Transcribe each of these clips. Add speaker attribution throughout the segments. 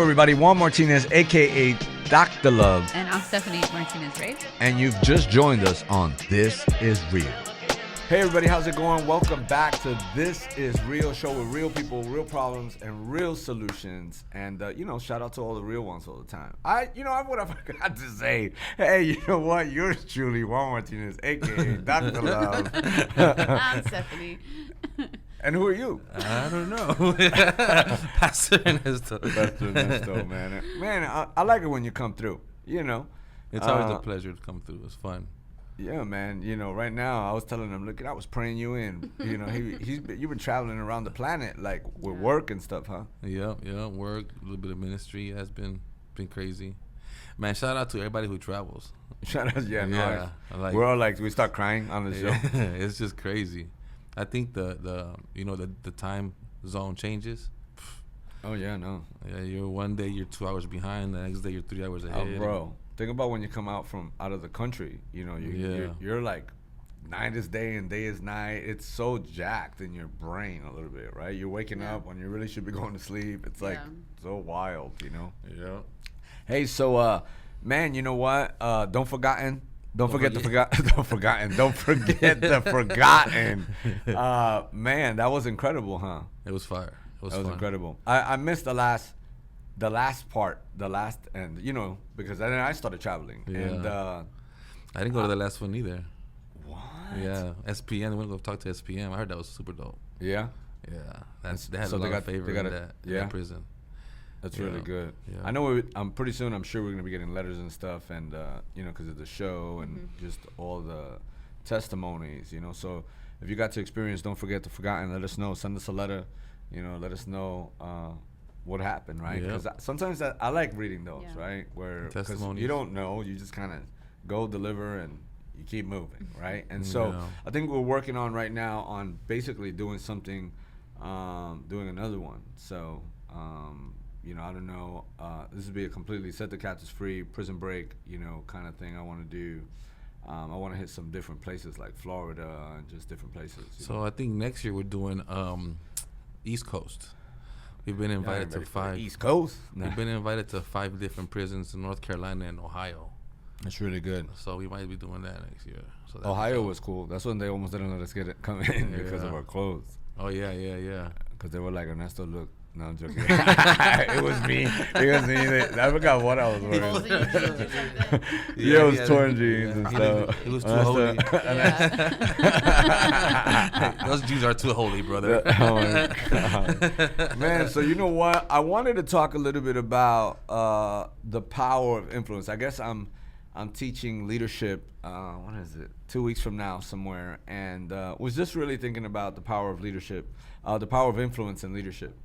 Speaker 1: Everybody, Juan Martinez, aka Dr. Love.
Speaker 2: And I'm Stephanie Martinez-Ray.
Speaker 1: And you've just joined us on This Is Real. Hey everybody, how's it going? Welcome back to This Is Real, show with real people, real problems, and real solutions. And shout out to all the real ones all the time. I would have forgot to say, hey, you know what? Yours truly, Juan Martinez, aka Dr. Love.
Speaker 2: I'm Stephanie.
Speaker 1: And who are you?
Speaker 3: I don't know. Pastor Ernesto.
Speaker 1: Pastor Ernesto, man. Man, I like it when you come through,
Speaker 3: It's always a pleasure to come through. It's fun.
Speaker 1: Yeah, man. Right now I was telling him, look, I was praying you in. You've been traveling around the planet, like with work and stuff, huh?
Speaker 3: Yeah, work, a little bit of ministry has been crazy. Man, shout out to everybody who travels.
Speaker 1: Shout out, yeah. We're all we start crying on the show.
Speaker 3: It's just crazy. I think the time zone changes.
Speaker 1: Oh yeah, no.
Speaker 3: Yeah, one day you're 2 hours behind, the next day you're 3 hours ahead.
Speaker 1: Oh, bro. Think about when you come out of the country. You're like night is day and day is night. It's so jacked in your brain a little bit, right? You're waking up when you really should be going to sleep. It's so wild,
Speaker 3: Yeah.
Speaker 1: Hey, so man, you know what? Don't forget the forgotten. Man, that was incredible, huh?
Speaker 3: It was fire. It was
Speaker 1: fun.
Speaker 3: Incredible.
Speaker 1: I missed the last part, and because then I started traveling.
Speaker 3: Yeah.
Speaker 1: And
Speaker 3: I didn't go to the last one either.
Speaker 1: What?
Speaker 3: Yeah, SPN. We went to go talk to SPN. I heard that was super dope.
Speaker 1: Yeah.
Speaker 3: Yeah, they had a lot of favor in that prison.
Speaker 1: That's really good.
Speaker 3: Yeah.
Speaker 1: I know. Pretty soon. I'm sure we're gonna be getting letters and stuff, and because of the show and just all the testimonies. So if you got to experience, don't forget the forgotten. Let us know. Send us a letter. Let us know what happened, right? Because sometimes I like reading those, right? Where because you don't know, you just kind of go deliver and you keep moving, right? And so I think we're working on right now on basically doing something, doing another one. So. I don't know. This would be a completely set the captives free, prison break, kind of thing I want to do. I want to hit some different places like Florida and just different places.
Speaker 3: So I think next year we're doing East Coast. We've been invited to 5.
Speaker 1: East Coast?
Speaker 3: We've been invited to 5 different prisons in North Carolina and Ohio.
Speaker 1: That's really good.
Speaker 3: So we might be doing that next year. So
Speaker 1: Ohio was cool. That's when they almost didn't let us come in because of our clothes.
Speaker 3: Oh, yeah.
Speaker 1: Because they were like, Ernesto, look. No, I'm joking. It was me. I forgot what I was wearing. It was torn jeans and stuff.
Speaker 3: It was too holy. Those jeans are too holy, brother.
Speaker 1: Oh my God. Man, so you know what? I wanted to talk a little bit about the power of influence. I guess I'm teaching leadership, 2 weeks from now somewhere, and was just really thinking about the power of leadership, the power of influence in leadership.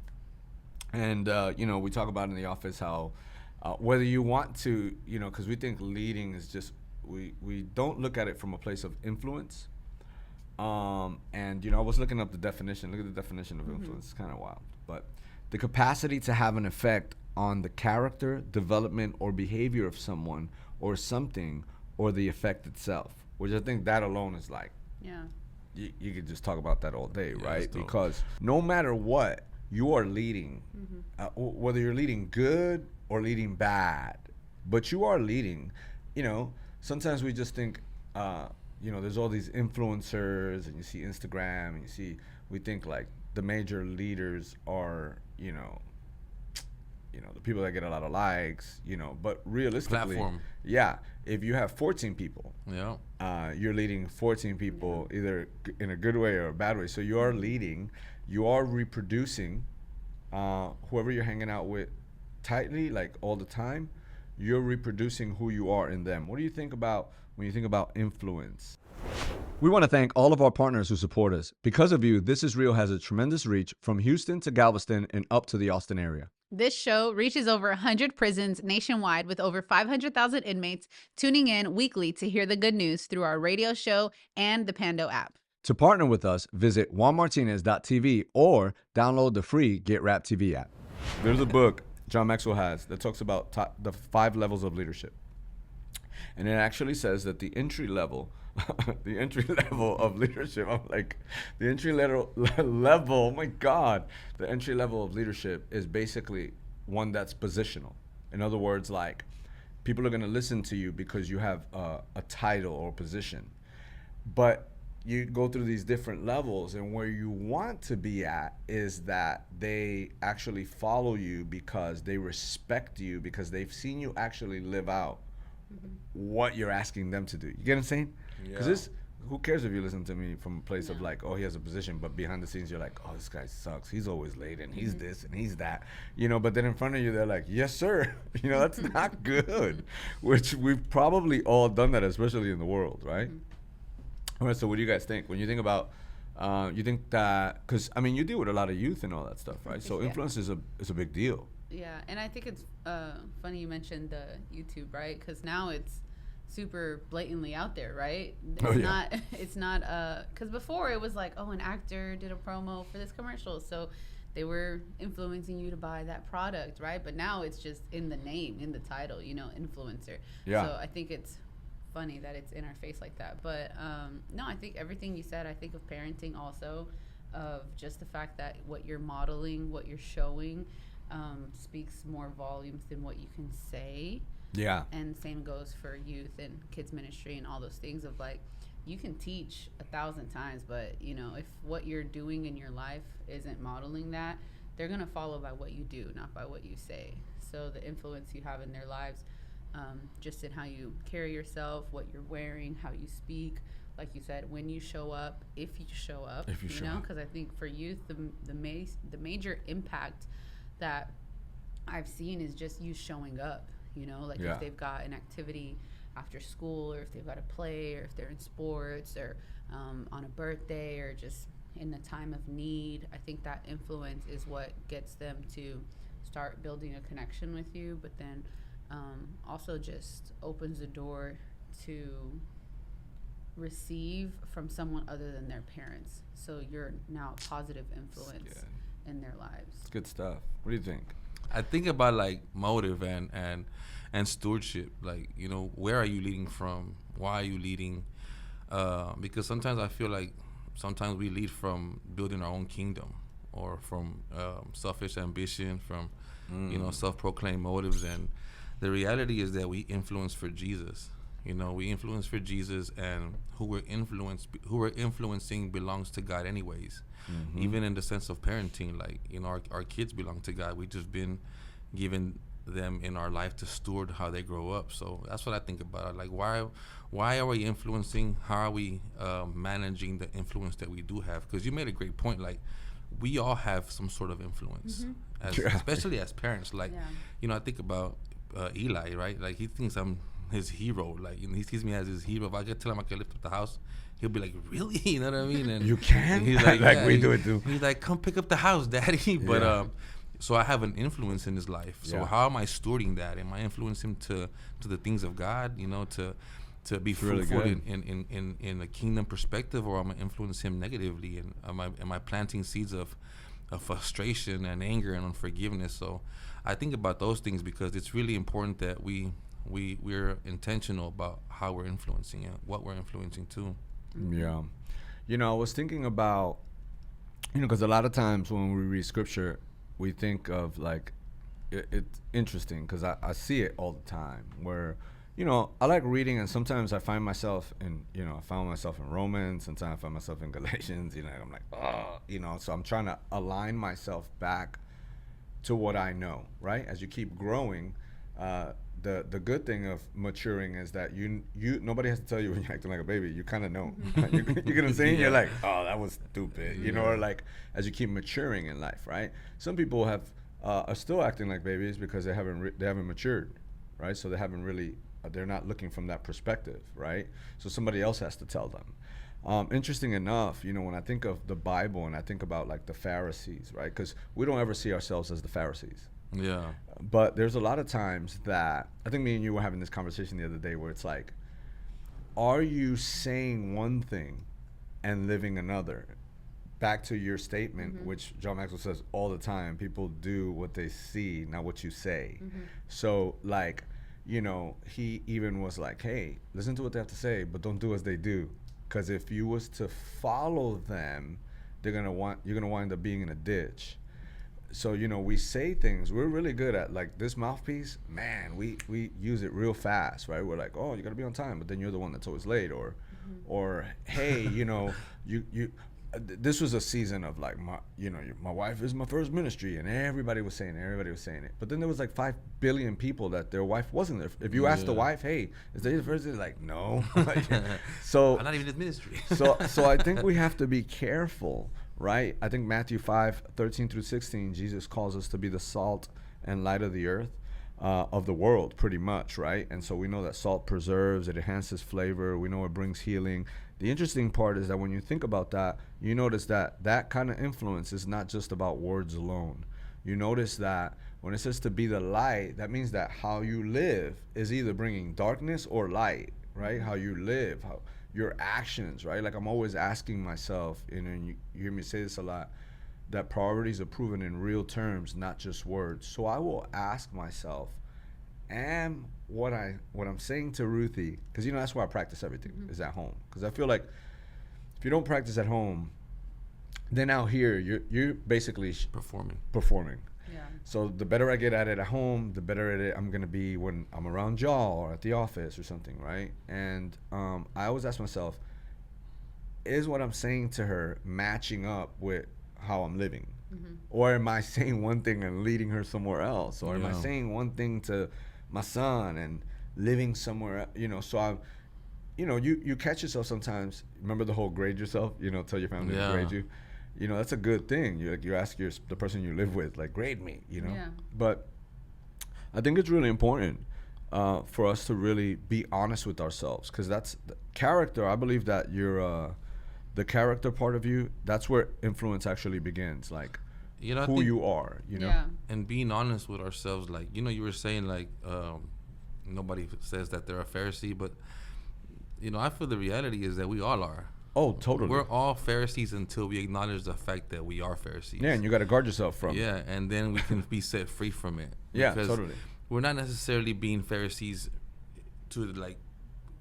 Speaker 1: And, we talk about in the office how whether you want to, because we think leading is just, we don't look at it from a place of influence. I was looking up the definition. Look at the definition of influence. It's kind of wild. But the capacity to have an effect on the character, development, or behavior of someone or something or the effect itself, which I think that alone is like, you could just talk about that all day, right? Because no matter what, you are leading, whether you're leading good or leading bad, but you are leading. Sometimes we just think, there's all these influencers, and you see Instagram, and we think like the major leaders are, the people that get a lot of likes, but realistically,
Speaker 3: platform.
Speaker 1: Yeah, if you have 14 people, you're leading 14 people either in a good way or a bad way. So you are leading. You are reproducing whoever you're hanging out with tightly, like all the time. You're reproducing who you are in them. What do you think about when you think about influence? We want to thank all of our partners who support us. Because of you, This Is Real has a tremendous reach from Houston to Galveston and up to the Austin area.
Speaker 2: This show reaches over 100 prisons nationwide with over 500,000 inmates tuning in weekly to hear the good news through our radio show and the Pando app.
Speaker 1: To partner with us, visit juanmartinez.tv or download the free Get Rap TV app. There's a book John Maxwell has that talks about the 5 levels of leadership. And it actually says that the entry level of leadership, I'm like, the entry level, oh my God, the entry level of leadership is basically one that's positional. In other words, like, people are going to listen to you because you have a title or position. But you go through these different levels, and where you want to be at is that they actually follow you because they respect you, because they've seen you actually live out what you're asking them to do. You get what I'm saying? Because this, who cares if you listen to me from a place of like, oh, he has a position, but behind the scenes you're like, oh, this guy sucks. He's always late, and he's this and he's that, you know. But then in front of you, they're like, yes, sir. You know, that's not good. Which we've probably all done that, especially in the world, right? All right. So what do you guys think when you think about? You think that, because I mean, you deal with a lot of youth and all that stuff, right? So influence is a big deal.
Speaker 2: Yeah, and I think it's funny you mentioned the YouTube, right? Because now it's super blatantly out there, right? It's not because before it was like, oh, an actor did a promo for this commercial, so they were influencing you to buy that product, right? But now it's just in the name, in the title, you know, influencer. Yeah. So I think it's funny that it's in our face like that. But no, I think everything you said, I think of parenting also, of just the fact that what you're modeling, what you're showing, speaks more volumes than what you can say. Yeah. And same goes for youth and kids ministry and all those things of like, you can teach 1,000 times, but you know, if what you're doing in your life isn't modeling that, they're going to follow by what you do, not by what you say. So the influence you have in their lives, just in how you carry yourself, what you're wearing, how you speak, like you said, when you show up, if you show up, you know, because I think for youth, the major impact that I've seen is just you showing up. You know, like if they've got an activity after school, or if they've got a play, or if they're in sports, or on a birthday, or just in the time of need. I think that influence is what gets them to start building a connection with you, but then also just opens the door to receive from someone other than their parents. So you're now a positive influence in their lives.
Speaker 1: It's good stuff. What do you think?
Speaker 3: I think about like motive and stewardship. Like, you know, where are you leading from? Why are you leading? Because sometimes I feel like sometimes we lead from building our own kingdom, or from selfish ambition, from you know, self-proclaimed motives. And the reality is that we influence for Jesus. You know, we influence for Jesus, and who we're influencing belongs to God anyways. Even in the sense of parenting, like, you know, our kids belong to God. We've just been given them in our life to steward how they grow up. So that's what I think about. Like, why are we influencing? How are we managing the influence that we do have? Because you made a great point. Like, we all have some sort of influence, especially as parents. Like, you know, I think about Eli, right? Like, he thinks I'm his hero. Like, you know, he sees me as his hero. If I could tell him I could lift up the house, he'll be like, really? You know what I mean? And
Speaker 1: you can?
Speaker 3: He's like,
Speaker 1: like we do it too.
Speaker 3: He's like, come pick up the house, daddy. But so I have an influence in his life. So how am I stewarding that? Am I influencing him to the things of God, you know, to be fruitful in a kingdom perspective, or am I influencing him negatively? And am I planting seeds of frustration and anger and unforgiveness? So I think about those things, because it's really important that we're intentional about how we're influencing and what we're influencing too.
Speaker 1: Yeah. You know, I was thinking about, you know, because a lot of times when we read scripture, we think of like, it's interesting because I see it all the time where, you know, I like reading, and sometimes I find myself in, you know, I found myself in Romans, sometimes I find myself in Galatians, you know, I'm like, oh, you know, so I'm trying to align myself back to what I know, right? As you keep growing, the good thing of maturing is that you nobody has to tell you when you're acting like a baby. You kind of know. You get what I'm saying? You're like, oh, that was stupid, you know, or like as you keep maturing in life, right? Some people are still acting like babies because they haven't matured, right? So they're not looking from that perspective, right? So somebody else has to tell them. Interesting enough, you know, when I think of the Bible and I think about like the Pharisees, right? Because we don't ever see ourselves as the Pharisees.
Speaker 3: Yeah.
Speaker 1: But there's a lot of times that, I think me and you were having this conversation the other day where it's like, are you saying one thing and living another? Back to your statement, which John Maxwell says all the time, people do what they see, not what you say. So like, you know, he even was like, hey, listen to what they have to say, but don't do as they do. Because if you was to follow them, you're gonna wind up being in a ditch. so we say things. We're really good at, like, this mouthpiece, man, we use it real fast, right? We're like, oh, you gotta be on time, but then you're the one that's always late. Or hey, this was a season of, like, my wife is my first ministry, and everybody was saying it. But then there was like 5 billion people that their wife wasn't there. If you ask the wife, hey, is that your first? They're like, no. So
Speaker 3: I'm not even in ministry.
Speaker 1: so I think we have to be careful, right? I think Matthew 5:13-16, Jesus calls us to be the salt and light of the earth, of the world, pretty much, right? And so we know that salt preserves, it enhances flavor. We know it brings healing. The interesting part is that when you think about that, you notice that that kind of influence is not just about words alone. You notice that when it says to be the light, that means that how you live is either bringing darkness or light, right? How you live, how your actions, right? Like, I'm always asking myself, and you hear me say this a lot, that priorities are proven in real terms, not just words. So I will ask myself, am what I'm saying to Ruthie, because that's where I practice everything, is at home. Because I feel like if you don't practice at home, then out here you're basically performing.
Speaker 2: Yeah.
Speaker 1: So the better I get at it at home, the better at it I'm gonna be when I'm around y'all or at the office or something, right? And I always ask myself, is what I'm saying to her matching up with how I'm living? Or am I saying one thing and leading her somewhere else? Or am I saying one thing to my son and living somewhere, so I'm, you catch yourself sometimes. Remember the whole grade yourself, tell your family to grade you. That's a good thing. You ask the person you live with, like, grade me,
Speaker 2: Yeah.
Speaker 1: But I think it's really important for us to really be honest with ourselves, because that's the character. I believe that the character part of you, that's where influence actually begins, like, who you are,
Speaker 2: Yeah.
Speaker 3: and being honest with ourselves. Like, you were saying, like, nobody says that they're a Pharisee, but I feel the reality is that we all are.
Speaker 1: Oh, totally.
Speaker 3: We're all Pharisees until we acknowledge the fact that we are Pharisees.
Speaker 1: Yeah, and you got to guard yourself from.
Speaker 3: Yeah, and then we can be set free from it.
Speaker 1: Yeah,
Speaker 3: because
Speaker 1: totally.
Speaker 3: we're not necessarily being Pharisees to, like,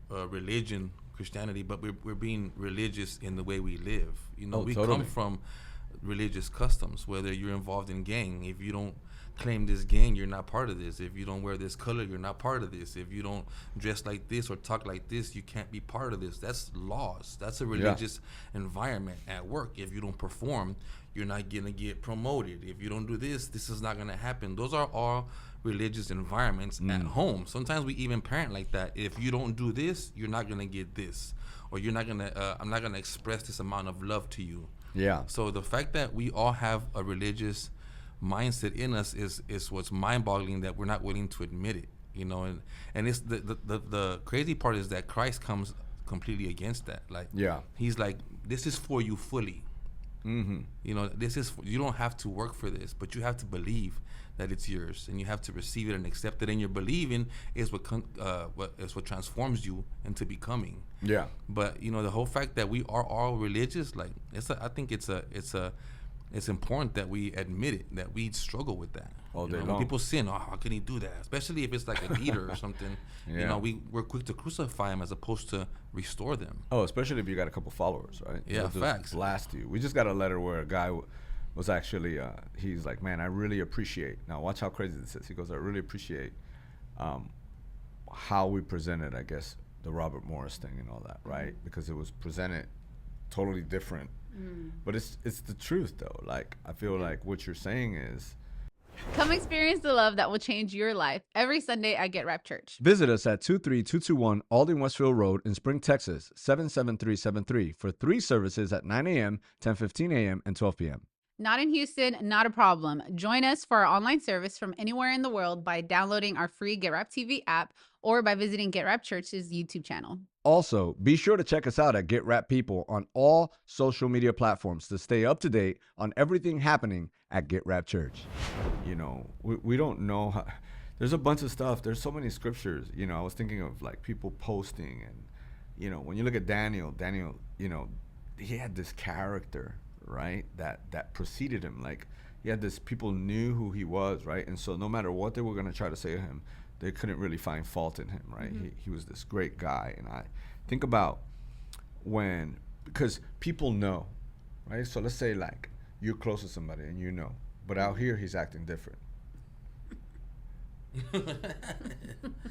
Speaker 3: religion, Christianity, but we're being religious in the way we live. We
Speaker 1: totally.
Speaker 3: come from religious customs. Whether you're involved in gang, if you don't claim this gang, you're not part of this. If you don't wear this color, you're not part of this. If you don't dress like this or talk like this, you can't be part of this. That's laws. That's a religious environment. At work, if you don't perform, you're not gonna get promoted. If you don't do this, this is not gonna happen. Those are all religious environments. At home, sometimes we even parent like that. If you don't do this, you're not gonna get this, or you're not gonna I'm not gonna express this amount of love to you.
Speaker 1: Yeah.
Speaker 3: So the fact that we all have a religious mindset in us is what's mind-boggling, that we're not willing to admit it. And it's the crazy part is that Christ comes completely against that. Like, he's like, this is for you fully. This is you don't have to work for this, but you have to believe that it's yours, and you have to receive it and accept it. And your believing is what transforms you into becoming.
Speaker 1: Yeah.
Speaker 3: But the whole fact that we are all religious, like, I think it's important that we admit it, that we struggle with that.
Speaker 1: All day
Speaker 3: When
Speaker 1: long.
Speaker 3: people sin, how can he do that? Especially if it's like a leader or something. We're quick to crucify him as opposed to restore them.
Speaker 1: Oh, especially if you got a couple followers, right?
Speaker 3: Yeah,
Speaker 1: They'll just
Speaker 3: facts.
Speaker 1: blast you. We just got a letter where a guy was actually, he's like, man, I really appreciate. Now watch how crazy this is. He goes, I really appreciate how we presented, I guess, the Robert Morris thing and all that, right? Because it was presented totally different. But it's the truth, though. Like, I feel like what you're saying is,
Speaker 2: Come experience the love that will change your life every Sunday at Get Rap Church.
Speaker 1: visit us at 23221 Alding Westfield Road in Spring, Texas, 77373 for 3 services at 9 a.m., 10:15 a.m., and 12 p.m.
Speaker 2: Not in Houston, not a problem. Join us for our online service from anywhere in the world by downloading our free Get Rap TV app or by visiting Get Rap Church's YouTube channel.
Speaker 1: Also, be sure to check us out at Get Rap People on all social media platforms to stay up to date on everything happening at Get Rap Church. We don't know how, there's a bunch of stuff. There's so many scriptures. I was thinking of, like, people posting, and when you look at Daniel, he had this character, right, that preceded him. Like, he had this, people knew who he was, right? And so no matter what they were going to try to say to him, they couldn't really find fault in him, right? He was this great guy. And I think about because people know, right? So let's say, like, you're close to somebody and but out here he's acting different.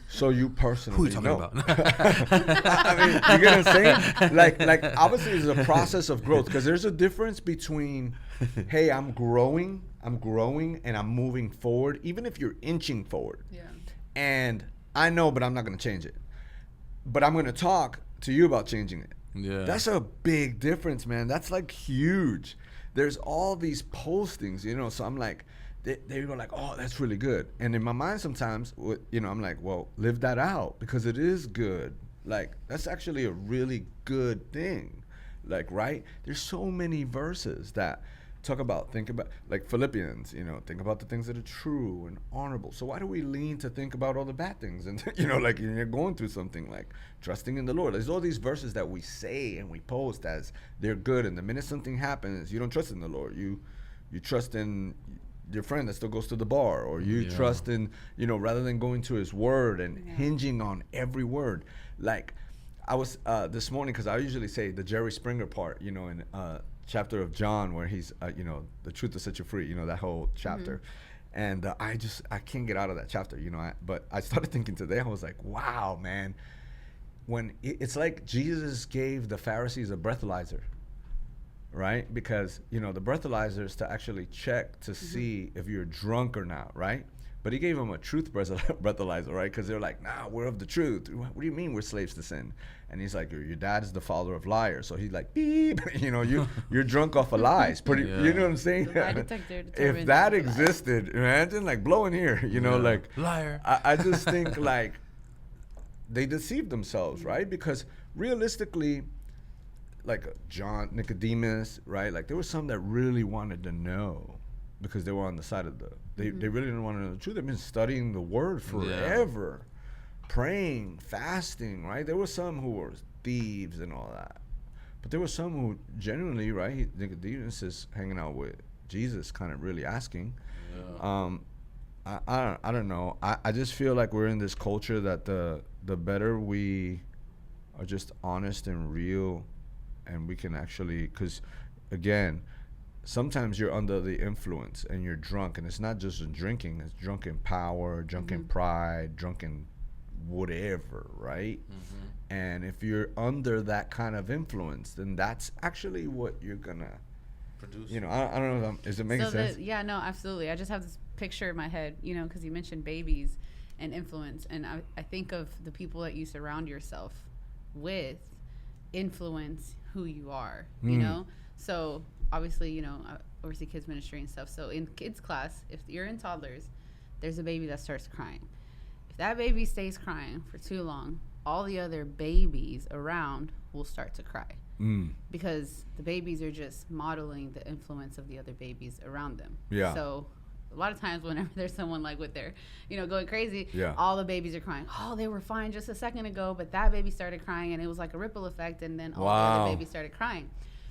Speaker 1: So you personally
Speaker 3: Who are you talking
Speaker 1: know.
Speaker 3: about?
Speaker 1: I mean, you get what I'm saying? Like obviously it's a process of growth, because there's a difference between, hey, I'm growing and I'm moving forward, even if you're inching forward.
Speaker 2: Yeah.
Speaker 1: And I know, but I'm not going to change it. But I'm going to talk to you about changing it.
Speaker 3: Yeah.
Speaker 1: That's a big difference, man. That's like huge. There's all these postings, you know, so I'm like, they go like, oh, that's really good. And in my mind sometimes, you know, I'm like, well, live that out, because it is good. Like, that's actually a really good thing. Like, right? There's so many verses that think about, like Philippians, you know, think about the things that are true and honorable. So why do we lean to think about all the bad things? And, you know, like you're going through something, like trusting in the Lord. There's all these verses that we say and we post as they're good. And the minute something happens, you don't trust in the Lord. You trust in your friend that still goes to the bar, or you trust in, you know, rather than going to his word and hinging on every word. Like I was this morning, because I usually say the Jerry Springer part, you know, in chapter of John where he's, you know, the truth will set you free, you know, that whole chapter. And I can't get out of that chapter, you know, but I started thinking today, I was like, wow, man, when it's like Jesus gave the Pharisees a breathalyzer, right? Because, you know, the breathalyzer is to actually check to see if you're drunk or not, right? But he gave them a truth breathalyzer, right? Because they're like, nah, we're of the truth. What do you mean we're slaves to sin? And he's like, your dad is the father of liars. So he's like, beep, you know, you're drunk off of lies. Pretty, you know what I'm saying?
Speaker 2: The lie detector
Speaker 1: If that existed, imagine like blowing here, you know, like
Speaker 3: liar.
Speaker 1: I just think like they deceived themselves, right? Because realistically, like John, Nicodemus, right? Like there were some that really wanted to know, because they were on the side of they really didn't want to know the truth. They've been studying the word forever, praying, fasting, right? There were some who were thieves and all that, but there were some who genuinely, right? Nicodemus is hanging out with Jesus, kind of really asking. I don't know. I just feel like we're in this culture that the better we are just honest and real, and we can actually, because again, sometimes you're under the influence and you're drunk, and it's not just in drinking, it's drunk in power, drunk in pride, drunk in whatever, right? And if you're under that kind of influence, then that's actually what you're gonna produce. You know, I don't know, is it making sense?
Speaker 2: Yeah, no, absolutely. I just have this picture in my head, you know, because you mentioned babies and influence, and I think of the people that you surround yourself with influence who you are, you know? So obviously, you know, I oversee kids ministry and stuff. So in kids class, if you're in toddlers, there's a baby that starts crying. If that baby stays crying for too long, all the other babies around will start to cry, because the babies are just modeling the influence of the other babies around them. Yeah. So a lot of times whenever there's someone like with their, you know, going crazy, all the babies are crying. Oh, they were fine just a second ago, but that baby started crying, and it was like a ripple effect, and then all the other babies started crying.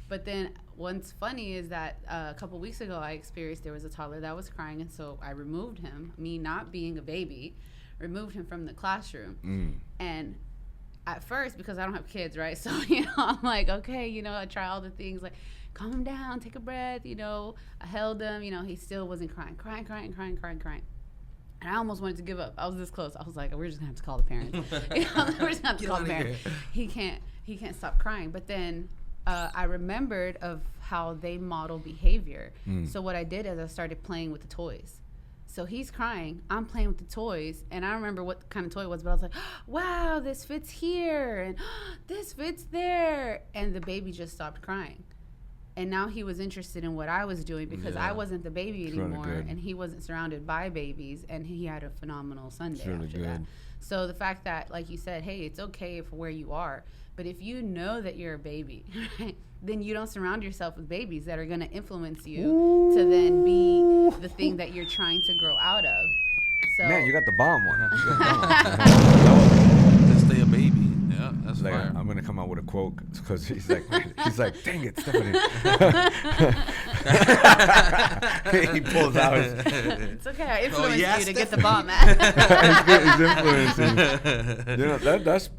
Speaker 2: But then what's funny is that a couple weeks ago I experienced there was a toddler that was crying, and so I removed him, me not being a baby, removed him from the classroom. And at first, because I don't have kids, right? So, you know, I'm like, okay, you know, I try all the things like, calm him down, take a breath, you know. I held him, you know, he still wasn't crying. And I almost wanted to give up. I was this close. I was like, we're just gonna have to call the parents. You know, we're just gonna have to call the parents. He can't stop crying. But then I remembered of how they model behavior. So what I did is I started playing with the toys. So he's crying, I'm playing with the toys, and I don't remember what kind of toy it was, but I was like, wow, this fits here, and this fits there. And the baby just stopped crying. And now he was interested in what I was doing, because I wasn't the baby anymore, and he wasn't surrounded by babies, and he had a phenomenal Sunday after that. So the fact that, like you said, hey, it's okay for where you are, but if you know that you're a baby, right, then you don't surround yourself with babies that are going to influence you to then be the thing that you're trying to grow out of. So,
Speaker 1: man, you got the bomb one.
Speaker 3: To stay a baby. Yeah, that's
Speaker 1: like,
Speaker 3: fire.
Speaker 1: I'm gonna come out with a quote, because he's like, dang it, Stephanie. He pulls out his.
Speaker 2: It's okay. I influenced you to get the bomb, man.
Speaker 1: He's influencing. You know,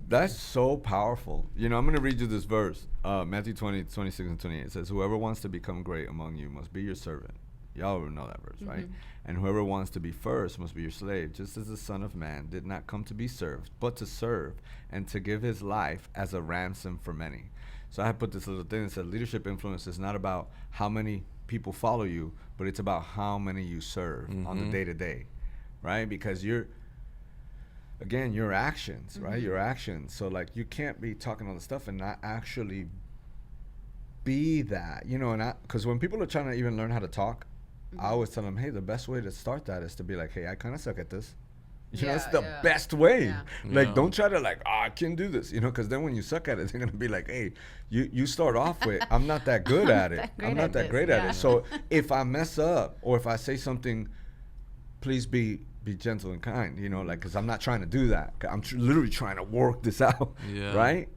Speaker 1: that's so powerful. You know, I'm gonna read you this verse, Matthew 20:26 and 28. It says, "Whoever wants to become great among you must be your servant. Y'all know that verse, right? And whoever wants to be first must be your slave, just as the Son of Man did not come to be served, but to serve and to give his life as a ransom for many. So I had put this little thing that said leadership influence is not about how many people follow you, but it's about how many you serve on the day-to-day, right? Because your actions, right? Your actions. So like you can't be talking all the stuff and not actually be that, you know, and because when people are trying to even learn how to talk, I always tell them, hey, the best way to start that is to be like, hey, I kind of suck at this. You know, it's the best way. Like, don't try to like, I can't do this, you know, because then when you suck at it, they're going to be like, hey, you start off with, I'm not that good at it. I'm not that great at it. So if I mess up or if I say something, please be gentle and kind, you know, like, because I'm not trying to do that. I'm literally trying to work this out, right?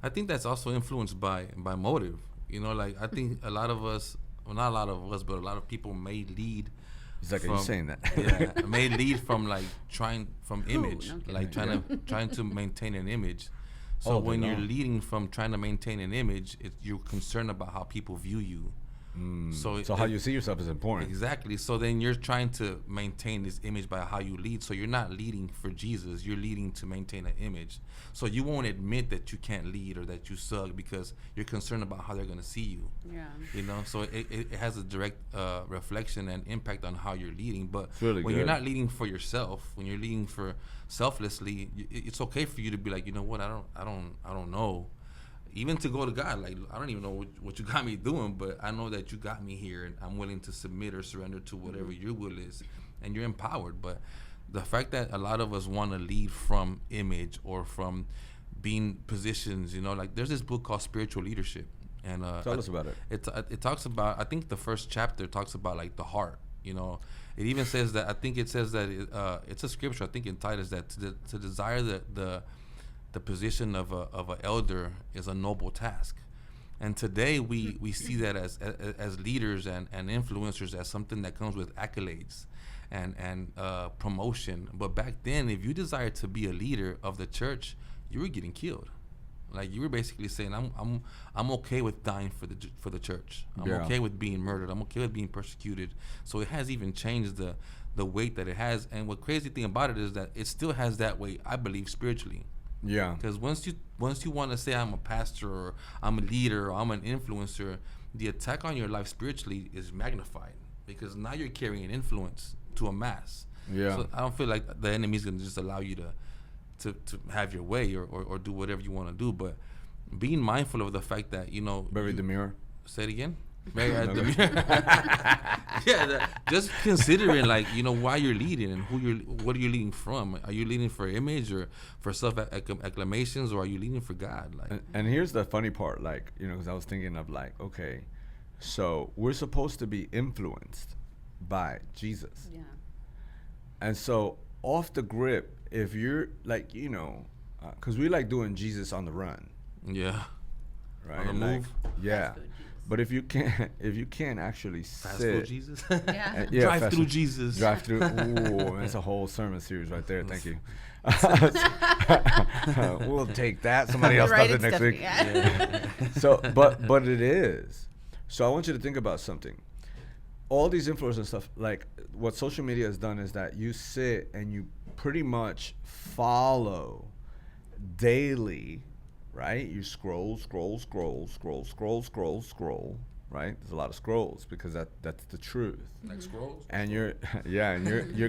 Speaker 3: I think that's also influenced by motive. You know, like, I think a lot of us, well, not a lot of us, but a lot of people may lead.
Speaker 1: Exactly, you're saying that.
Speaker 3: Yeah, may lead from like image, like trying to maintain an image. So when you're leading from trying to maintain an image, you're concerned about how people view you. So
Speaker 1: how you see yourself is important.
Speaker 3: Exactly. So then you're trying to maintain this image by how you lead. So you're not leading for Jesus. You're leading to maintain an image. So you won't admit that you can't lead or that you suck because you're concerned about how they're going to see you. Yeah. You know, so it has a direct reflection and impact on how you're leading. But when you're not leading for yourself, when you're leading for selflessly, it's okay for you to be like, you know what, I don't know. Even to go to God, like, I don't even know what you got me doing, but I know that you got me here, and I'm willing to submit or surrender to whatever your will is, and you're empowered. But the fact that a lot of us want to lead from image or from being positions, you know, like there's this book called Spiritual Leadership, and
Speaker 1: tell us about it.
Speaker 3: It talks about, I think the first chapter talks about like the heart. You know, it even says that, I think it says that it's a scripture, I think in Titus, that to desire the position of an elder is a noble task. And today we see that as leaders and influencers as something that comes with accolades and promotion. But back then, if you desired to be a leader of the church, you were getting killed. Like, you were basically saying, I'm okay with dying for the church. I'm okay with being murdered. I'm okay with being persecuted. So it has even changed the weight that it has. And what crazy thing about it is that it still has that weight, I believe, spiritually. Yeah. Because once you want to say I'm a pastor or I'm a leader or I'm an influencer, the attack on your life spiritually is magnified because now you're carrying an influence to a mass. Yeah. So I don't feel like the enemy is going to just allow you to have your way or do whatever you want to do, but being mindful of the fact that, you know,
Speaker 1: bury the mirror.
Speaker 3: Say it again. Just considering, like, you know, why you're leading and what are you leading from? Are you leading for image or for self acclamations, or are you leading for God? Like,
Speaker 1: and here's the funny part, like, you know, because I was thinking of like, okay, so we're supposed to be influenced by Jesus. Yeah. And so off the grip, if you're like, you know, because we like doing Jesus on the run. Yeah. Right. On the move. Yeah. But if you can't actually
Speaker 3: fast
Speaker 1: sit,
Speaker 3: food Jesus, drive through Jesus,
Speaker 1: drive through. Ooh, that's a whole sermon series right there. Thank you. We'll take that. Somebody else does it next week. Yeah. So, but it is. So I want you to think about something. All these influencers and stuff, like what social media has done is that you sit and you pretty much follow daily. Right? You scroll, right? There's a lot of scrolls because that's the truth.
Speaker 3: Like scrolls?
Speaker 1: And you're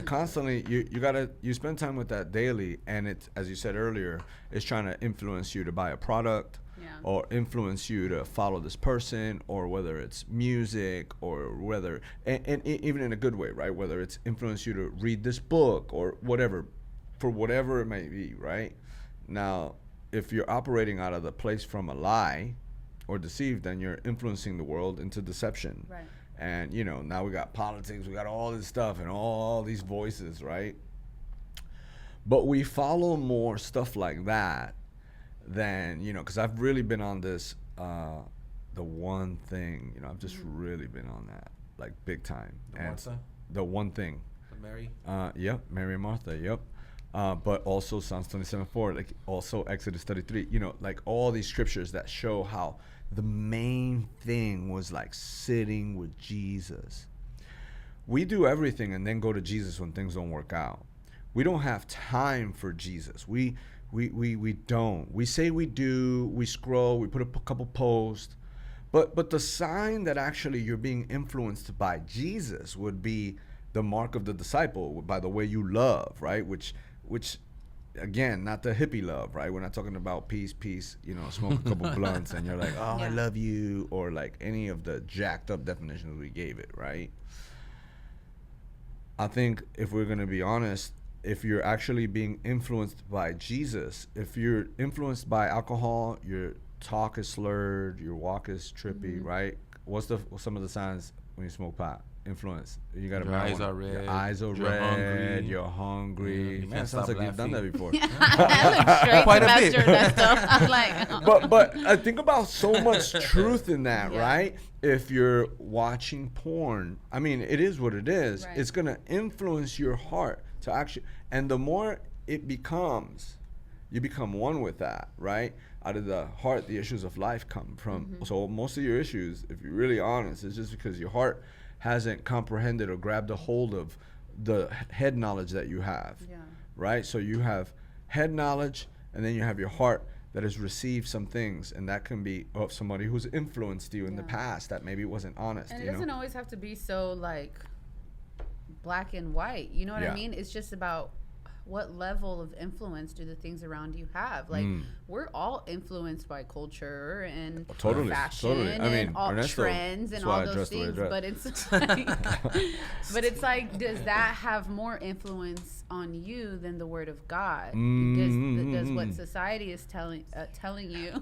Speaker 1: constantly, you spend time with that daily, and it's, as you said earlier, it's trying to influence you to buy a product or influence you to follow this person, or whether it's music or whether, and even in a good way, right? Whether it's influence you to read this book or whatever, for whatever it may be, right? Now, if you're operating out of the place from a lie or deceived, then you're influencing the world into deception. Right. And, you know, now we got politics, we got all this stuff and all these voices, right? But we follow more stuff like that than, you know, because I've really been on this, the one thing, you know, I've just really been on that, like, big time. The one thing.
Speaker 3: Mary?
Speaker 1: Yep, Mary and Martha, yep. But also Psalms 27:4, like also Exodus 33, you know, like all these scriptures that show how the main thing was like sitting with Jesus. we do everything and then go to Jesus when things don't work out. We don't have time for Jesus. We don't. We say we do. We scroll. We put up a couple posts. But the sign that actually you're being influenced by Jesus would be the mark of the disciple, by the way you love, right? Which again, not the hippie love, right? We're not talking about peace, smoke a couple blunts and you're like, oh, I love you, or like any of the jacked up definitions we gave it, right? I think if we're going to be honest, if you're actually being influenced by Jesus, if you're influenced by alcohol, your talk is slurred, your walk is trippy, right? What's some of the signs when you smoke pot? Influence. You got
Speaker 3: your eyes are red.
Speaker 1: Your eyes are
Speaker 3: you're
Speaker 1: red.
Speaker 3: Hungry.
Speaker 1: You're hungry.
Speaker 3: You
Speaker 1: Man, it sounds like you've done that before.
Speaker 2: I look straight
Speaker 3: Quite
Speaker 2: to
Speaker 3: a bit.
Speaker 2: master that stuff. I'm like, oh.
Speaker 1: But I think about so much truth in that,
Speaker 2: Yeah.
Speaker 1: right? If you're watching porn, I mean, it is what it is.
Speaker 2: Right.
Speaker 1: It's gonna influence your heart to actually, and the more it becomes, you become one with that, right? Out of the heart, the issues of life come from. So most of your issues, if you're really honest, is just because your heart hasn't comprehended or grabbed a hold of the head knowledge that you have, right? So you have head knowledge, and then you have your heart that has received some things, and that can be of somebody who's influenced you in the past that maybe wasn't honest.
Speaker 2: And it doesn't always have to be so like black and white. You know what I mean? It's just about what level of influence do the things around you have? Like we're all influenced by culture and fashion and all
Speaker 1: Ernesto,
Speaker 2: trends and all those things. But it's like, but it's like, does that have more influence on you than the Word of God? Does what society is telling you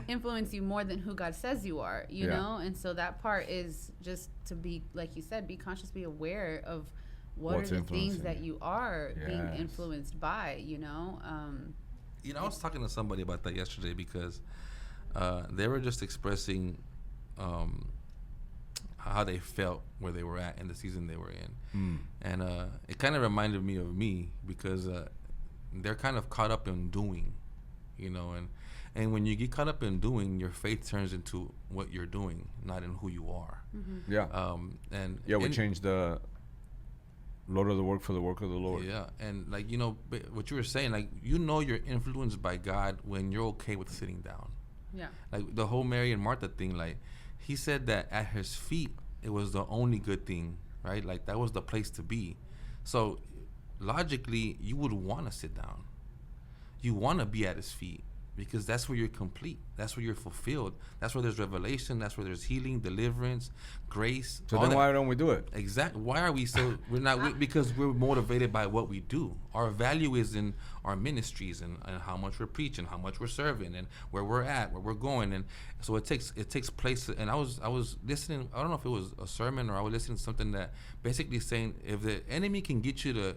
Speaker 2: influence you more than who God says you are? You know, and so that part is just to be, like you said, be conscious, be aware of what's are the things that you are being influenced by, you know?
Speaker 3: I was talking to somebody about that yesterday because they were just expressing how they felt where they were at in the season they were in. And it kind of reminded me of me because they're kind of caught up in doing, and when you get caught up in doing, your faith turns into what you're doing, not in who you are. We changed the Lord of the work for the work of the Lord. Yeah, and like, what you were saying, like, you're influenced by God when you're okay with sitting down. Yeah. Like the whole Mary and Martha thing, like he said that at his feet, it was the only good thing, right? Like that was the place to be. So logically, you would want to sit down. You want to be at his feet because that's where you're complete. That's where you're fulfilled. That's where there's revelation. That's where there's healing, deliverance, grace.
Speaker 1: So then why don't we do it?
Speaker 3: Exactly. Why are we so, we're not, because we're motivated by what we do. Our value is in our ministries and how much we're preaching, how much we're serving, and where we're at, where we're going. And so it takes place. And I was listening, I don't know if it was a sermon or I was listening to something that basically saying if the enemy can get you to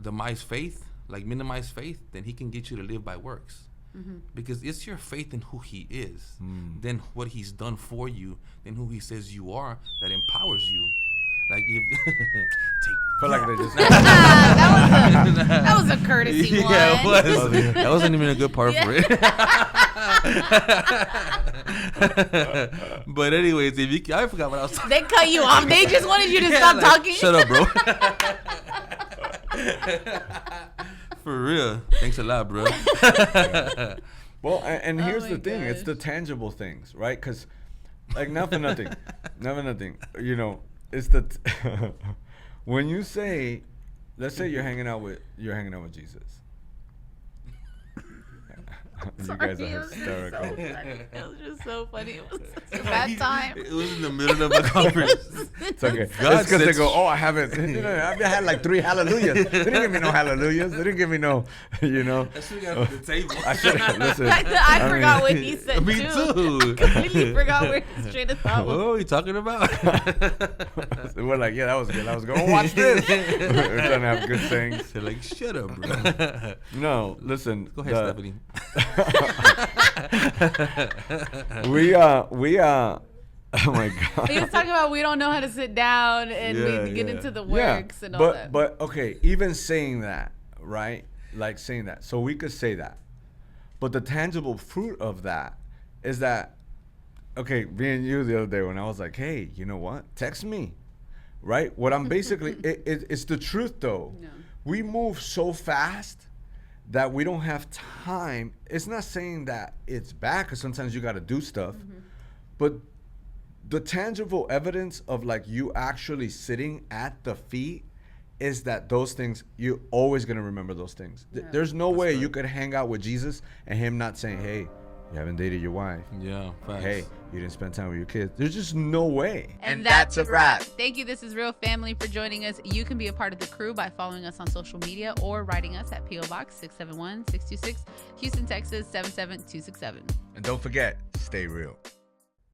Speaker 3: demise faith, like minimize faith, then he can get you to live by works. Because it's your faith in who he is, then what he's done for you, then who he says you are, that empowers you. Like if
Speaker 1: felt like they just
Speaker 2: that was a courtesy one.
Speaker 3: Yeah, it was. That wasn't even a good part for it. But anyways, I forgot what I was talking.
Speaker 2: They cut you off. They just wanted you to stop talking.
Speaker 3: Shut up, bro. For real. Thanks a lot, bro.
Speaker 1: Well, and here's the thing. It's the tangible things, right? Because, like, nothing. It's the when you say, let's say you're hanging out with Jesus. You guys are hysterical.
Speaker 2: It was just so funny. It was such a bad time.
Speaker 3: It was in the middle of a conference.
Speaker 1: It's okay. It's because they go, I haven't. I've had like 3 hallelujahs. They didn't give me no hallelujahs. They didn't give me no,
Speaker 3: I should have got the table.
Speaker 2: I forgot what he said.
Speaker 3: Me too.
Speaker 2: I completely forgot where his train of thought was.
Speaker 3: What are you talking about?
Speaker 1: We're like, that was good. I was going, watch this. We're trying to have good things.
Speaker 3: They're like, shut up, bro.
Speaker 1: No, listen.
Speaker 3: Go ahead, Stephanie.
Speaker 1: we oh my God.
Speaker 2: He was talking about we don't know how to sit down and we get into the works and all that.
Speaker 1: But okay, even saying that, right? Like saying that. So we could say that. But the tangible fruit of that is that okay, me and you the other day when I was like, hey, you know what? Text me, right? What I'm basically, it's the truth though.
Speaker 2: No.
Speaker 1: We move so fast that we don't have time. It's not saying that it's bad, because sometimes you got to do stuff, but the tangible evidence of like you actually sitting at the feet is that those things, you're always going to remember those things.
Speaker 2: Yeah.
Speaker 1: There's no way
Speaker 3: right.
Speaker 1: you could hang out with Jesus and him not saying, hey, you haven't dated your wife.
Speaker 3: Yeah, facts.
Speaker 1: Hey, you didn't spend time with your kids. There's just no way.
Speaker 2: And that's a wrap. Thank you. This is Real Family for joining us. You can be a part of the crew by following us on social media or writing us at P.O. Box 671-626, Houston, Texas 77267.
Speaker 1: And don't forget, stay real.